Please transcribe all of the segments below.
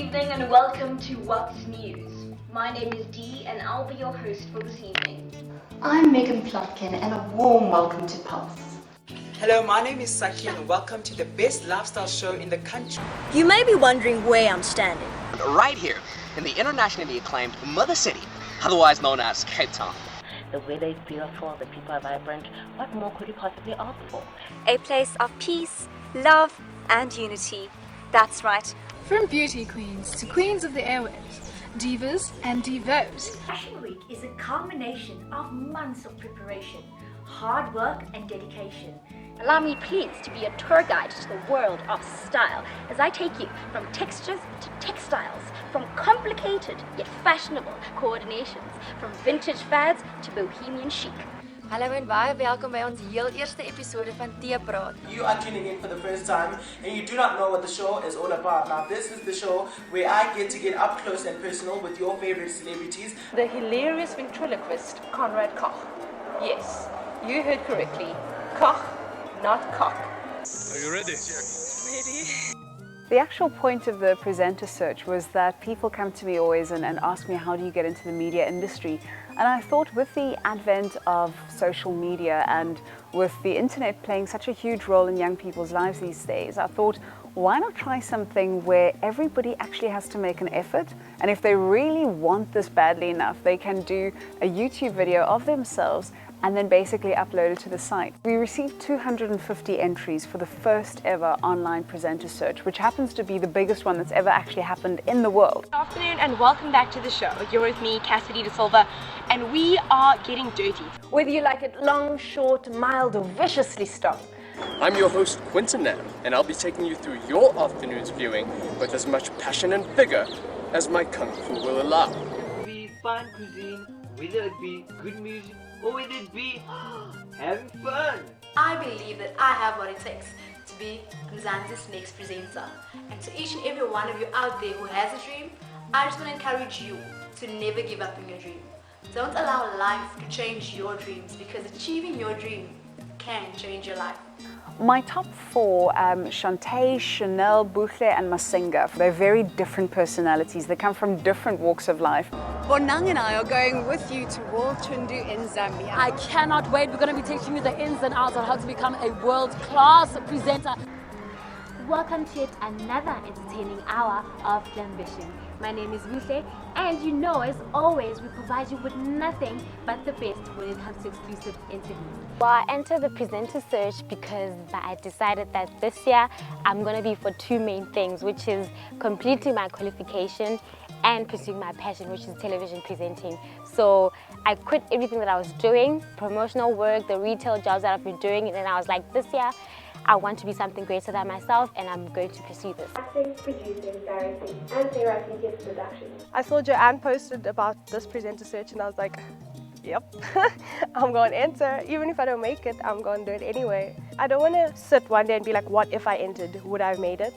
evening and welcome to What's News. My name is Dee and I'll be your host for this evening. I'm Megan Plotkin and a warm welcome to Pulse. Hello, my name is Saki and welcome to the best lifestyle show in the country. You may be wondering where I'm standing. Right here in the internationally acclaimed Mother City, otherwise known as Cape Town. The weather is beautiful, the people are vibrant. What more could you possibly ask for? A place of peace, love, and unity. That's right. From beauty queens to queens of the airwaves, divas and divos. Fashion Week is a culmination of months of preparation, hard work and dedication. Allow me please to be a tour guide to the world of style as I take you from textures to textiles, from complicated yet fashionable coordinations, from vintage fads to bohemian chic. Hallo en baie welkom by ons heel eerste episode van Theepraat. You are tuning in for the first time and you do not know what the show is all about. Now this is the show where I get up close and personal with your favorite celebrities. The hilarious ventriloquist, Conrad Koch. Yes, you heard correctly. Koch, not cock. Are you ready? Ready. The actual point of the presenter search was that people come to me always and ask me, how do you get into the media industry? And I thought with the advent of social media and with the internet playing such a huge role in young people's lives these days, I thought, why not try something where everybody actually has to make an effort? And if they really want this badly enough, they can do a YouTube video of themselves and then basically upload it to the site. We received 250 entries for the first ever online presenter search, which happens to be the biggest one that's ever actually happened in the world. Good afternoon and welcome back to the show. You're with me, Cassidy De Silva, and we are getting dirty. Whether you like it long, short, mild, or viciously strong. I'm your host, Quinton Nam, and I'll be taking you through your afternoon's viewing with as much passion and vigor as my kung fu will allow. Be fun cuisine, whether it be good music or whether it be having fun. I believe that I have what it takes to be Mzansi's next presenter. And to each and every one of you out there who has a dream, I just want to encourage you to never give up on your dream. Don't allow life to change your dreams, because achieving your dream can change your life. My top four, Shantae, Chanel, Buhle and Masinga. They're very different personalities. They come from different walks of life. Bonang and I are going with you to World Tundu in Zambia. I cannot wait. We're going to be teaching you the ins and outs on how to become a world-class presenter. Welcome to yet another entertaining hour of Ambition. My name is Buhle, and you know, as always, we provide you with nothing but the best when it comes to exclusive interviews. Well, I entered the presenter search because I decided that this year I'm going to be for two main things, which is completing my qualification and pursuing my passion, which is television presenting. So I quit everything that I was doing, promotional work, the retail jobs that I've been doing, and then I was like, this year I want to be something greater than myself, and I'm going to pursue this. Acting, producing, directing, and playwriting hits production. I saw Joanne posted about this presenter search and I was like, yep, I'm going to enter. Even if I don't make it, I'm going to do it anyway. I don't want to sit one day and be like, what if I entered? Would I have made it?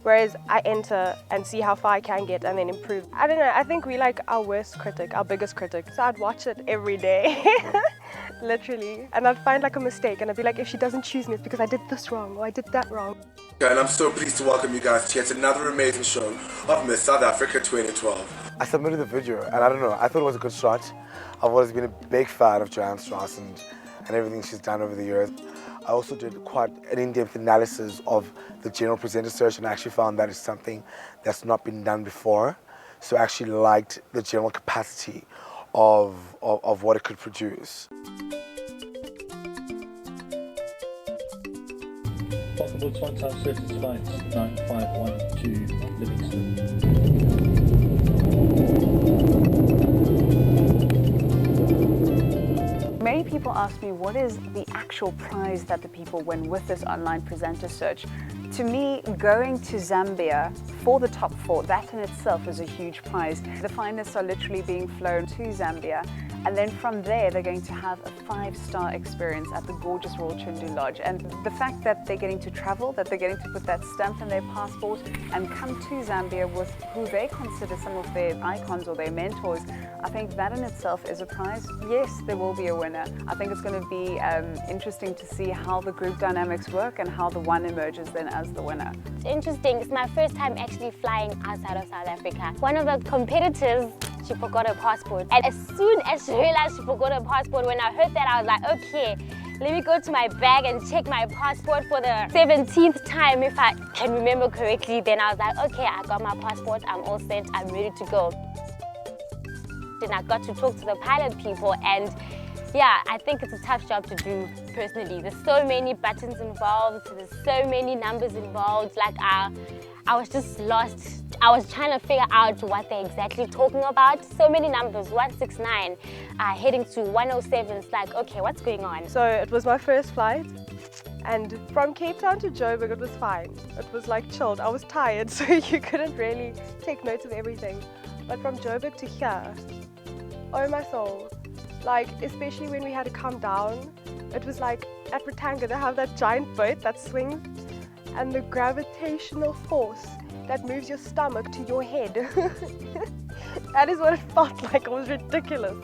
Whereas I enter and see how far I can get and then improve. I don't know, I think we like our worst critic, our biggest critic. So I'd watch it every day, literally. And I'd find like a mistake and I'd be like, if she doesn't choose me, it's because I did this wrong or I did that wrong. And I'm so pleased to welcome you guys to yet another amazing show of Miss South Africa 2012. I submitted the video and I don't know, I thought it was a good shot. I've always been a big fan of Joanne Strauss and everything she's done over the years. I also did quite an in-depth analysis of the general presenter search and I actually found that it's something that's not been done before. So I actually liked the general capacity of what it could produce. Possible Swan-South Surface Flights 9512 Livingston. Many people ask me, what is the actual prize that the people win with this online presenter search? To me, going to Zambia for the top four, that in itself is a huge prize. The finalists are literally being flown to Zambia, and then from there they're going to have a 5-star experience at the gorgeous Royal Tundu Lodge. And the fact that they're getting to travel, that they're getting to put that stamp in their passport and come to Zambia with who they consider some of their icons or their mentors, I think that in itself is a prize. Yes, there will be a winner. I think it's going to be interesting to see how the group dynamics work and how the one emerges then as as the winner. It's interesting, it's my first time actually flying outside of South Africa. One of the competitors, she forgot her passport. And as soon as she realized she forgot her passport, when I heard that, I was like, okay, let me go to my bag and check my passport for the 17th time, if I can remember correctly. Then I was like, okay, I got my passport, I'm all set, I'm ready to go. Then I got to talk to the pilot people, and yeah, I think it's a tough job to do personally. There's so many buttons involved, there's so many numbers involved. Like I was just lost. I was trying to figure out what they're exactly talking about. So many numbers, 169, heading to 107. It's like, okay, what's going on? So it was my first flight, and from Cape Town to Joburg it was fine. It was like chilled. I was tired, so you couldn't really take notes of everything. But from Joburg to here, oh my soul. Like, especially when we had to come down, it was like at Ratanga they have that giant boat that swings, and the gravitational force that moves your stomach to your head. That is what it felt like. It was ridiculous.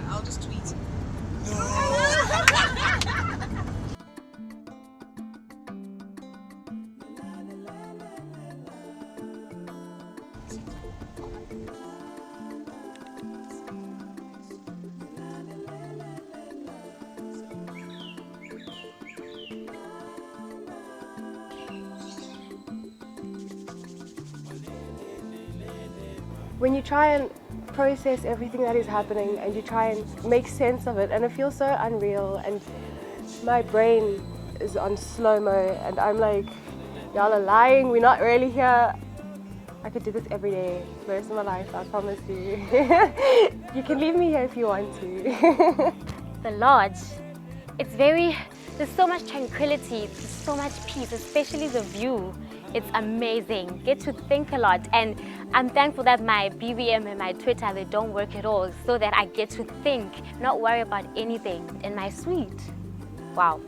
I'll just tweet. When you try and process everything that is happening and you try and make sense of it, and it feels so unreal, and my brain is on slow-mo and I'm like, y'all are lying, we're not really here. I could do this every day, the rest of my life, I promise you. You can leave me here if you want to. The lodge, there's so much tranquility, there's so much peace, especially the view. It's amazing. Get to think a lot, and I'm thankful that my BBM and my Twitter, they don't work at all, so that I get to think, not worry about anything in my suite. Wow.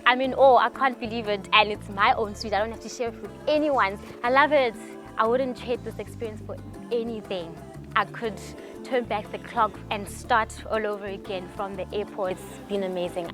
I'm in awe, I can't believe it, and it's my own suite. I don't have to share it with anyone. I love it. I wouldn't trade this experience for anything. I could turn back the clock and start all over again from the airport. It's been amazing.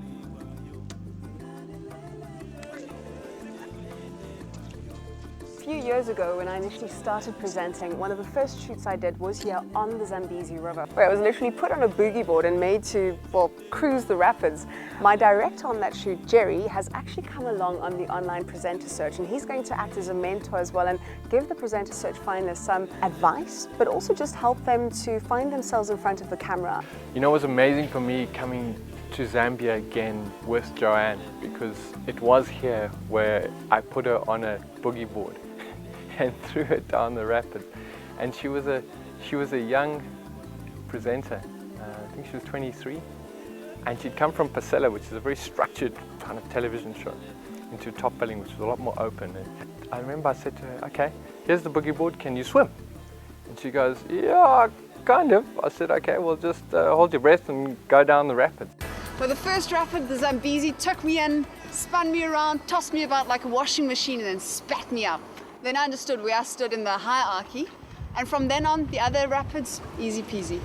A few years ago, when I initially started presenting, one of the first shoots I did was here on the Zambezi River, where I was literally put on a boogie board and made to, well, cruise the rapids. My director on that shoot, Jerry, has actually come along on the online presenter search, and he's going to act as a mentor as well and give the presenter search finalists some advice, but also just help them to find themselves in front of the camera. You know, it was amazing for me coming to Zambia again with Joanne, because it was here where I put her on a boogie board and threw her down the rapids. And she was a young presenter. I think she was 23, and she'd come from Pasela, which is a very structured kind of television show, into Top Billing, which was a lot more open. And I remember I said to her, okay, here's the boogie board, can you swim? And she goes, yeah, kind of. I said, okay, well, just hold your breath and go down the rapids. For the first rapid, the Zambezi took me in, spun me around, tossed me about like a washing machine, and then spat me up. Then I understood where I stood in the hierarchy, and from then on, the other rapids, easy peasy.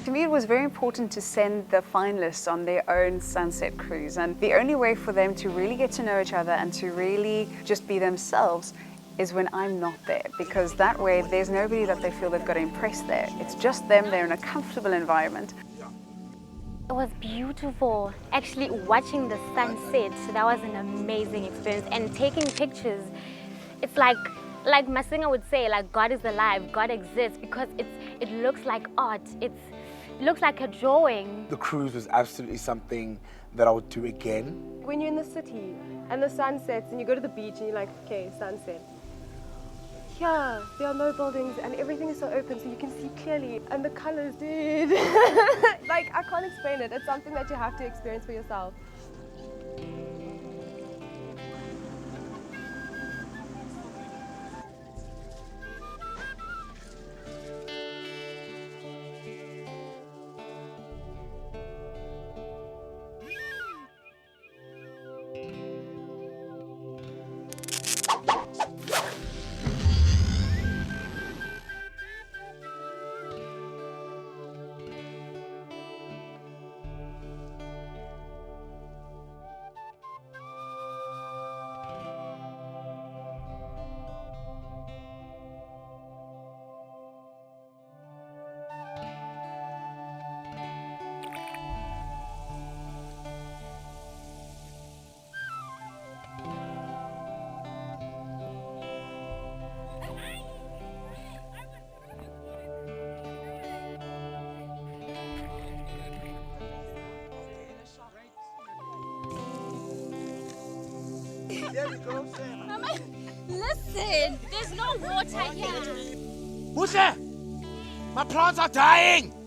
To me, it was very important to send the finalists on their own sunset cruise, and the only way for them to really get to know each other and to really just be themselves is when I'm not there, because that way there's nobody that they feel they've got to impress there. It's just them, they're in a comfortable environment. It was beautiful. Actually, watching the sunset, that was an amazing experience. And taking pictures, it's like Masinga would say, like, God is alive, God exists, because it looks like art. It looks like a drawing. The cruise was absolutely something that I would do again. When you're in the city and the sun sets and you go to the beach and you're like, okay, sunset. Yeah, there are no buildings and everything is so open so you can see clearly and the colors, dude. Like, I can't explain it. It's something that you have to experience for yourself. There we go, Sam. Mama, listen, there's no water here. Who's there? My plants are dying!